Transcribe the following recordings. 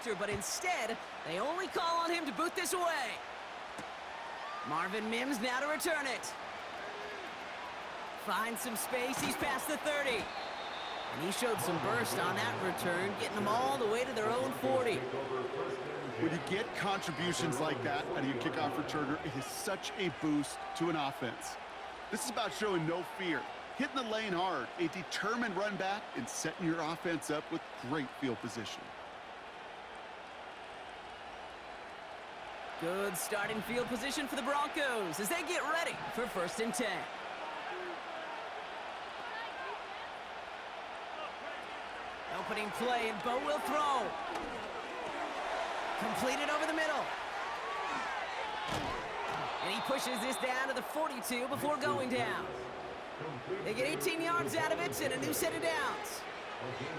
after, but instead, they only call on him to boot this away. Marvin Mims now to return it. Finds some space, he's past the 30. And he showed some burst on that return, getting them all the way to their own 40. When you get contributions like that out of your kickoff returner, it is such a boost to an offense. This is about showing no fear, hitting the lane hard, a determined run back, and setting your offense up with great field position. Good starting field position for the Broncos as they get ready for 1st and 10. Opening play, and Bo will throw. Completed over the middle. And he pushes this down to the 42 before going down. They get 18 yards out of it and a new set of downs.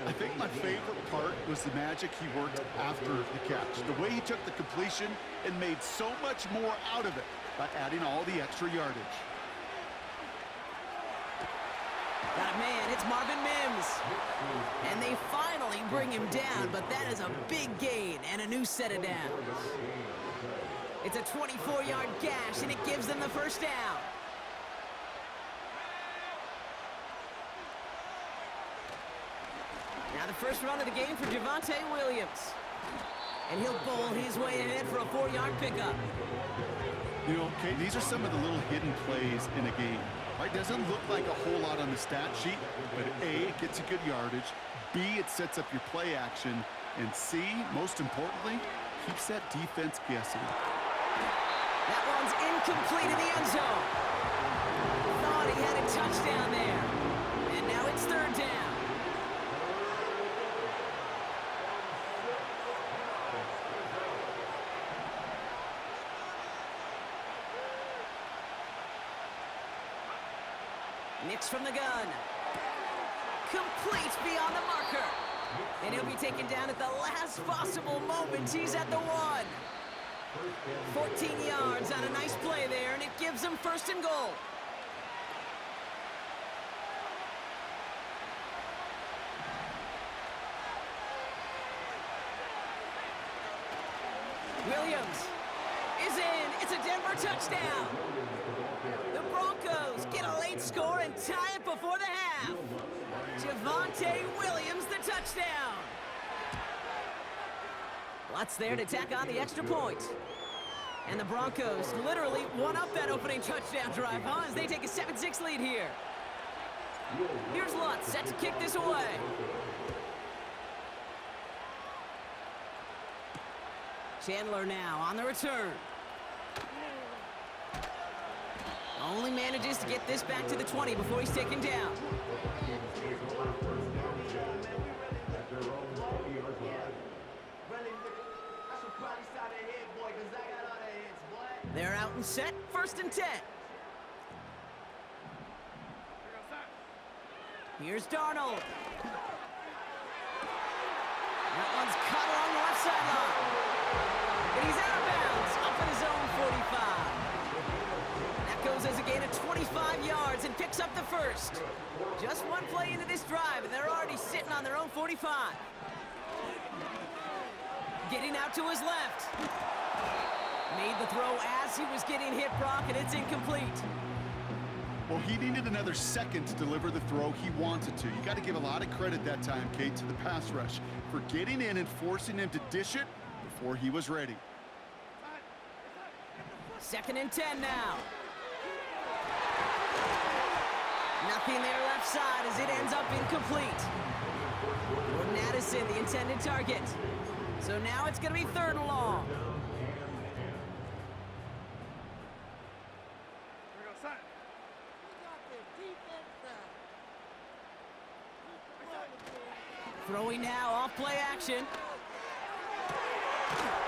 I think my favorite part was the magic he worked after the catch. The way he took the completion and made so much more out of it by adding all the extra yardage. Got a man, it's Marvin Mims. And they finally bring him down, but that is a big gain and a new set of downs. It's a 24-yard gash, and it gives them the 1st down. Now the first run of the game for Javonte Williams. And he'll bowl his way ahead for a 4-yard pickup. You know, Kate, these are some of the little hidden plays in a game. Right? Doesn't look like a whole lot on the stat sheet, but A, it gets a good yardage. B, it sets up your play action. And C, most importantly, keeps that defense guessing. That one's incomplete in the end zone. Thought he had a touchdown there. And now it's 3rd down. Nix from the gun. Complete beyond the marker. And he'll be taken down at the last possible moment. He's at the 1. 14 yards on a nice play there, and it gives them 1st and goal. Williams is in. It's a Denver touchdown. The Broncos get a late score and tie it before the half. Javonte Williams, the touchdown. Lots there to tack on the extra point. And the Broncos literally won up that opening touchdown drive, huh, as they take a 7-6 lead here. Here's Lutz set to kick this away. Chandler now on the return. Only manages to get this back to the 20 before he's taken down. They're out and set, 1st and 10. Here's Darnold. That one's cut along the left sideline. And he's out of bounds, up at his own 45. That goes as a gain of 25 yards and picks up the 1st. Just one play into this drive, and they're already sitting on their own 45. Getting out to his left. Made the throw as he was getting hit, Brock, and it's incomplete. Well, he needed another second to deliver the throw he wanted to. You got to give a lot of credit that time, Kate, to the pass rush for getting in and forcing him to dish it before he was ready. 2nd and 10 now. Nothing there left side as it ends up incomplete. Jordan Addison, the intended target. So now it's going to be 3rd and long. Throwing now off play action.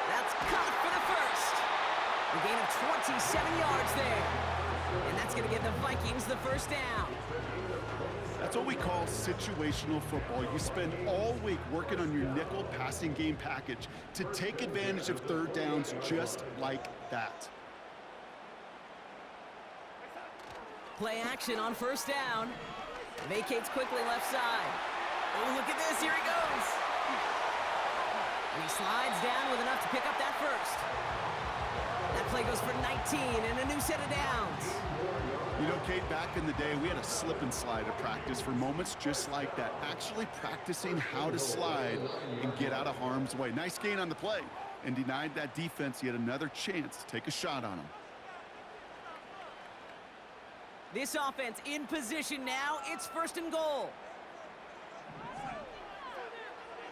That's caught for the 1st. A gain of 27 yards there. And that's going to give the Vikings the 1st down. That's what we call situational football. You spend all week working on your nickel passing game package to take advantage of 3rd downs just like that. Play action on 1st down. Vacates quickly left side. Oh, look at this. Here he goes. And he slides down with enough to pick up that first. That play goes for 19 and a new set of downs. You know, Kate, back in the day, we had a slip and slide at practice for moments just like that. Actually practicing how to slide and get out of harm's way. Nice gain on the play, and denied that defense yet another chance to take a shot on him. This offense in position now. It's 1st and goal.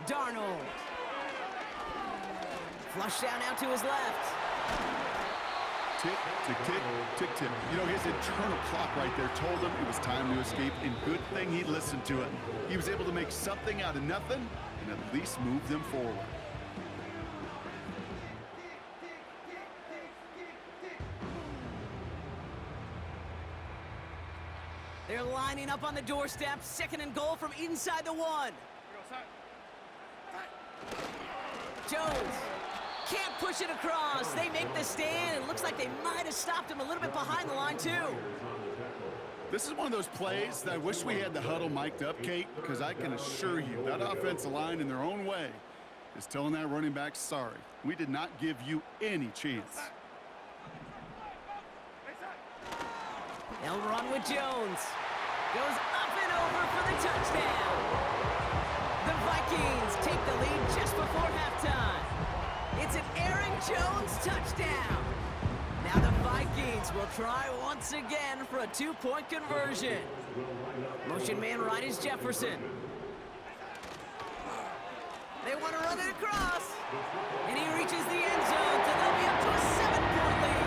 Darnold. Flush down out to his left. Tick, tick, tick, tick, tick. You know, his internal clock right there told him it was time to escape, and good thing he listened to it. He was able to make something out of nothing and at least move them forward. They're lining up on the doorstep. 2nd and goal from inside the 1. Jones can't push it across. They make the stand. It looks like they might have stopped him a little bit behind the line, too. This is one of those plays that I wish we had the huddle mic'd up, Kate, because I can assure you that offensive line in their own way is telling that running back, sorry, we did not give you any chance. They'll run with Jones. Goes up and over for the touchdown. The Vikings take the lead just before halftime. It's an Aaron Jones touchdown. Now the Vikings will try once again for a 2-point conversion. Motion man right is Jefferson. They want to run it across. And he reaches the end zone, so they'll be up to a 7-point lead.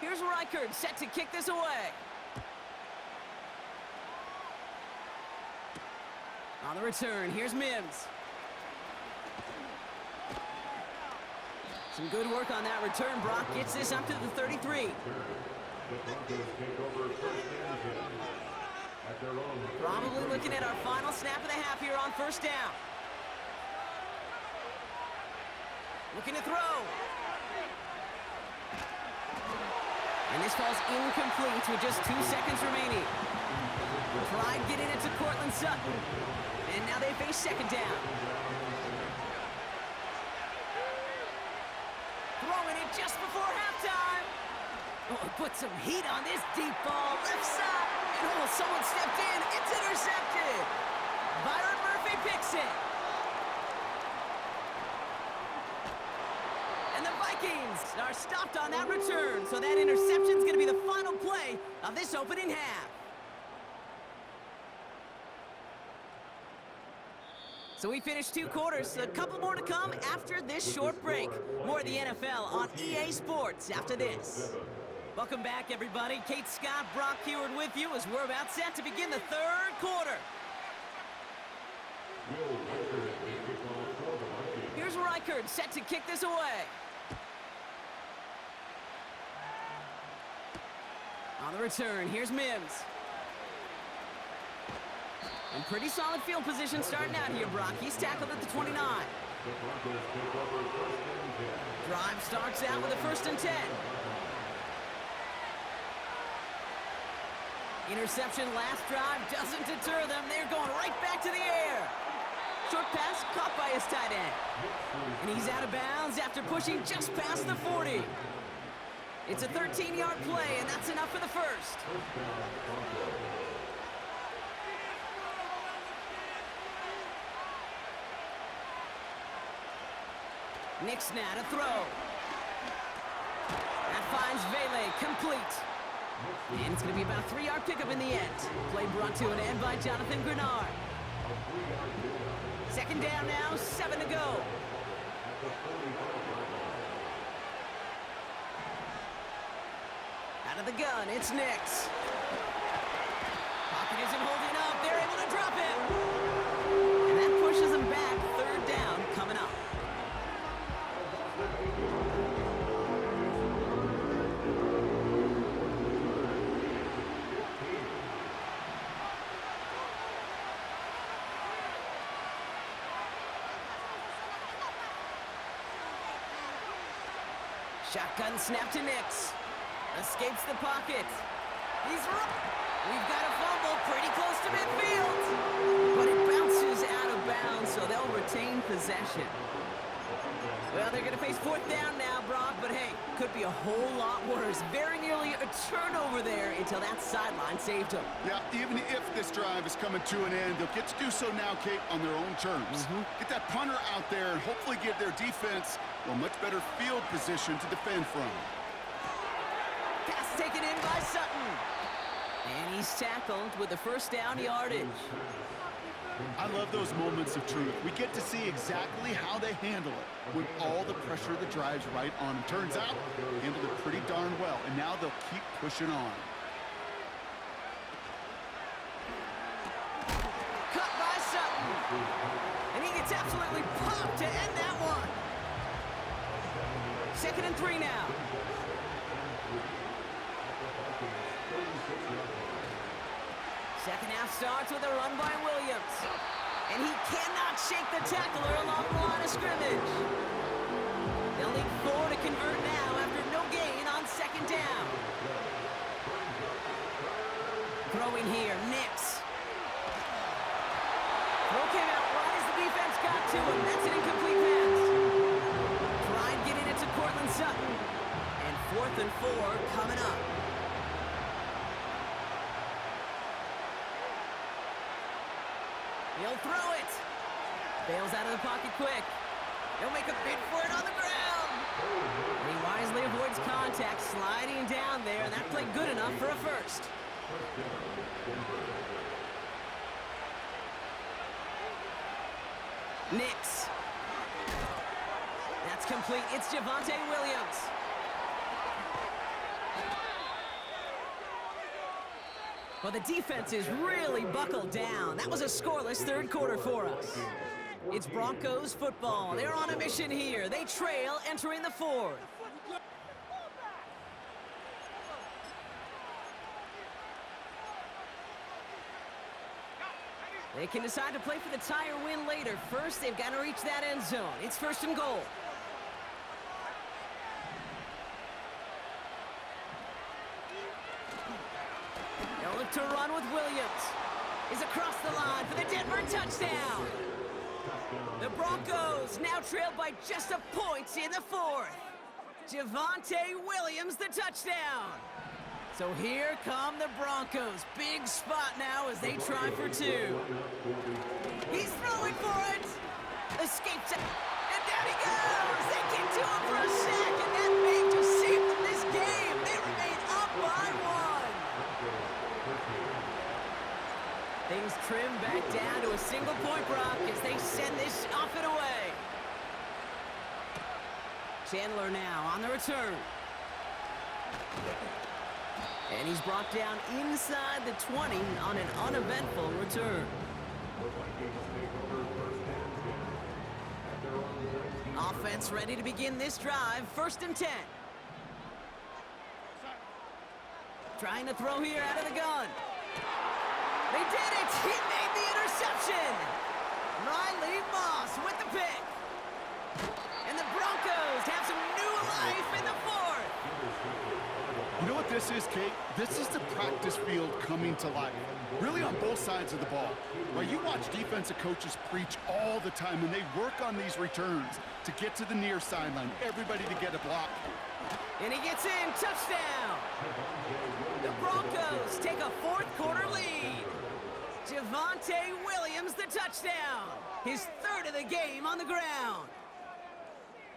Here's Reichard set to kick this away. On the return, here's Mims. Some good work on that return. Brock gets this up to the 33. Probably looking at our final snap of the half here on 1st down. Looking to throw. And this falls incomplete with just 2 seconds remaining. Tried getting it to Cortland Sutton. And now they face 2nd down. Throwing it just before halftime. Oh, put some heat on this deep ball. Left side. And oh, someone stepped in. It's intercepted. Byron Murphy picks it. And the Vikings are stopped on that return. So that interception is going to be the final play of this opening half. So we finished 2 quarters. A couple more to come after this short break. More of the NFL on EA Sports after this. Welcome back, everybody. Kate Scott, Brock Heward with you as we're about set to begin the 3rd quarter. Here's Reichard set to kick this away. On the return, here's Mims. And pretty solid field position starting out here, Brock. He's tackled at the 29. Drive starts out with a 1st and 10. Interception last drive doesn't deter them. They're going right back to the air. Short pass caught by his tight end. And he's out of bounds after pushing just past the 40. It's a 13-yard play, and that's enough for the 1st. Nick Snad, a throw. That finds Vele, complete. And it's going to be about a 3-yard pickup in the end. Play brought to an end by Jonathan Grenard. 2nd down now, 7 to go. Out of the gun, it's Nix. Pocket isn't holding up. They're able to drop it. And that pushes them back. 3rd down coming up. Shotgun snap to Nix. Escapes the pocket. We've got a fumble pretty close to midfield. But it bounces out of bounds, so they'll retain possession. Well, they're going to face fourth down now, Brock, but hey, could be a whole lot worse. Very nearly a turnover there until that sideline saved them. Yeah, even if this drive is coming to an end, they'll get to do so now, Kate, on their own terms. Get that punter out there and hopefully give their defense a much better field position to defend from. Pass taken in by Sutton. And he's tackled with the first down yardage. I love those moments of truth. We get to see exactly how they handle it when all the pressure of the drive's right on them. Turns out, they handled it pretty darn well, and now they'll keep pushing on. Cut by Sutton. And he gets absolutely popped to end that one. 2nd and 3 now. Second half starts with a run by Williams. And he cannot shake the tackler along the line of scrimmage. They'll need 4 to convert now after no gain on 2nd down. Throwing here, Nix. Throw came out right as the defense got to him. That's an incomplete pass. Try and get it into Cortland Sutton. And 4th and 4 coming up. He'll throw it. Bails out of the pocket quick. He'll make a bid for it on the ground. And he wisely avoids contact, sliding down there, and that played good enough for a first. Nix. That's complete. It's Javonte Williams. Well, the defense is really buckled down. That was a scoreless third quarter for us. It's Broncos football. They're on a mission here. They trail entering the fourth. They can decide to play for the tie or win later. First, they've got to reach that end zone. It's 1st and goal. They'll look to run with Williams. He's across the line for the Denver touchdown. The Broncos now trailed by just a point in the fourth. Javonte Williams, the touchdown. So here come the Broncos. Big spot now as they try for 2. He's throwing for it. Escapes it. And down he goes. They get to him for a sack, and that may just save them this game. They remain up by 1. Things trim back down to a single point, Brock, as they send this off and away. Chandler now on the return. And he's brought down inside the 20 on an uneventful return. Offense ready to begin this drive. 1st and 10. Trying to throw here out of the gun. They did it! He made the interception! Riley Moss with the pick. And the Broncos have some new life in the fourth. You know what this is, Kate? This is the practice field coming to life. Really on both sides of the ball. Well, you watch defensive coaches preach all the time when they work on these returns to get to the near sideline, everybody to get a block. And he gets in, touchdown! The Broncos take a fourth quarter lead. Javonte Williams, the touchdown. His 3rd of the game on the ground.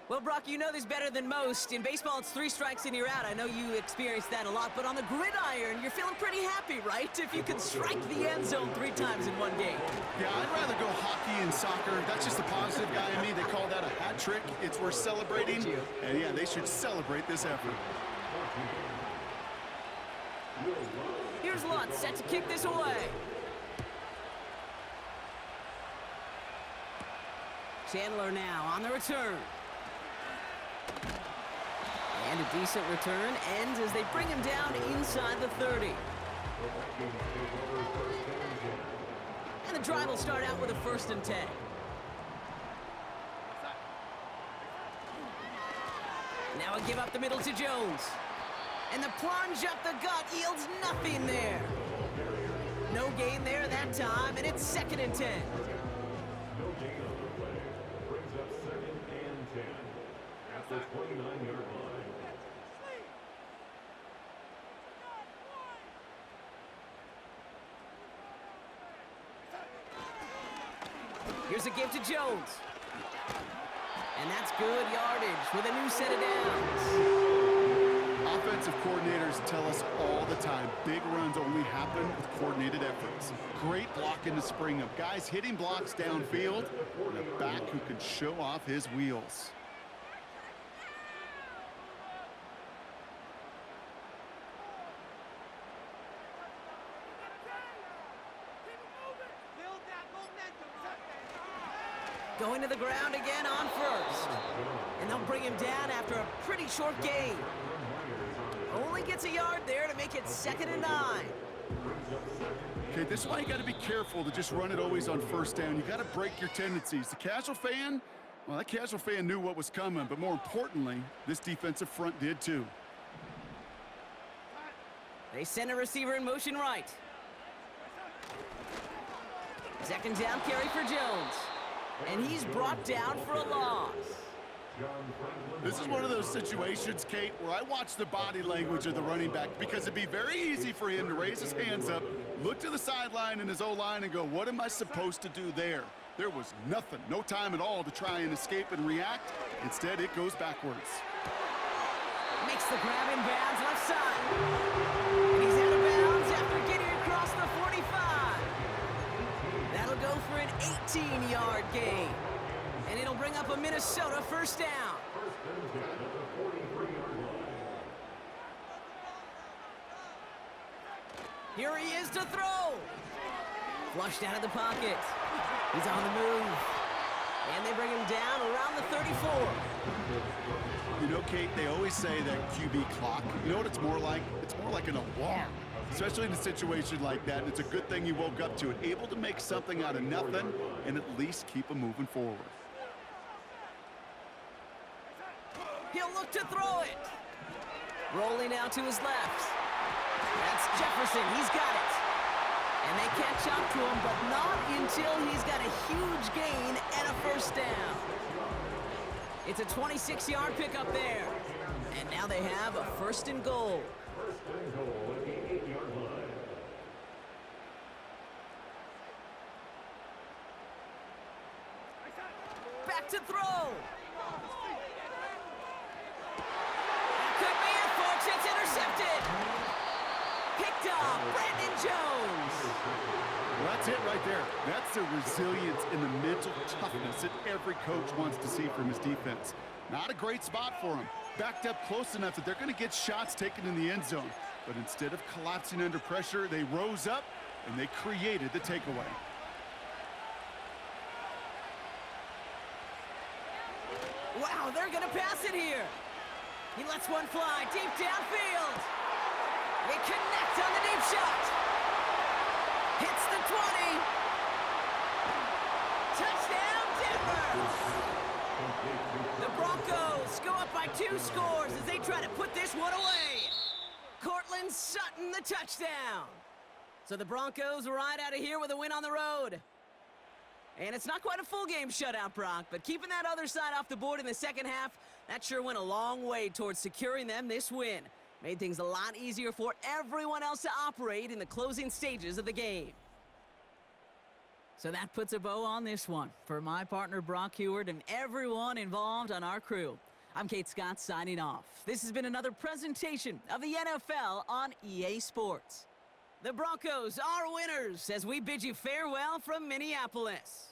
Well, Brock, you know this better than most. In baseball, it's 3 strikes and you're out. I know you experienced that a lot, but on the gridiron, you're feeling pretty happy, right? If you can strike the end zone 3 times in one game. Yeah, I'd rather go hockey and soccer. That's just the positive guy in me. They call that a hat trick. It's worth celebrating. And yeah, they should celebrate this effort. Here's Lutz set to kick this away. Chandler now on the return. And a decent return ends as they bring him down inside the 30. And the drive will start out with a 1st and 10. now a give up the middle to Jones. And the plunge up the gut yields nothing there. No gain there that time, and it's 2nd and 10. No gain on the play. Brings up 2nd and 10 at the 29-yard line. Here's a give to Jones. And that's good yardage with a new set of downs. Offensive coordinators tell us all the time, big runs only happen with coordinated efforts. Great block in the spring of guys hitting blocks downfield and a back who can show off his wheels. Going to the ground again on first. And they'll bring him down after a pretty short gain. Only gets a yard there to make it 2nd and 9. Okay, this is why you got to be careful to just run it always on first down. You got to break your tendencies. The casual fan, well, that casual fan knew what was coming, but more importantly, this defensive front did too. They send a receiver in motion right. 2nd down carry for Jones. And he's brought down for a loss. This is one of those situations, Kate, where I watch the body language of the running back because it'd be very easy for him to raise his hands up, look to the sideline in his O-line and go, what am I supposed to do there? There was nothing, no time at all to try and escape and react. Instead, it goes backwards. Makes the grab in bounds left side. And he's out of bounds after getting across the 45. That'll go for an 18-yard gain. And it'll bring up a Minnesota 1st down. Here he is to throw. Flushed out of the pocket. He's on the move. And they bring him down around the 34. You know, Kate, they always say that QB clock, you know what it's more like? It's more like an alarm. Especially in a situation like that, and it's a good thing you woke up to it. Able to make something out of nothing and at least keep them moving forward. He'll look to throw it. Rolling out to his left. That's Jefferson. He's got it. And they catch up to him, but not until he's got a huge gain and a 1st down. It's a 26-yard pickup there. And now they have a 1st and goal. 1st and goal at the 8-yard line. Back to throw. That could be it, folks. It's intercepted. Picked up. Brandon Jones. Well, that's it right there. That's the resilience and the mental toughness that every coach wants to see from his defense. Not a great spot for him. Backed up close enough that they're going to get shots taken in the end zone. But instead of collapsing under pressure, they rose up and they created the takeaway. Wow, they're going to pass it here. He lets one fly deep downfield. They connect on the deep shot. Hits the 20. Touchdown, Denver. The Broncos go up by 2 scores as they try to put this one away. Cortland Sutton, the touchdown. So the Broncos ride out of here with a win on the road. And it's not quite a full game shutout, Brock, but keeping that other side off the board in the 2nd half, that sure went a long way towards securing them this win. Made things a lot easier for everyone else to operate in the closing stages of the game. So that puts a bow on this one. For my partner, Brock Heward, and everyone involved on our crew, I'm Kate Scott signing off. This has been another presentation of the NFL on EA Sports. The Broncos are winners as we bid you farewell from Minneapolis.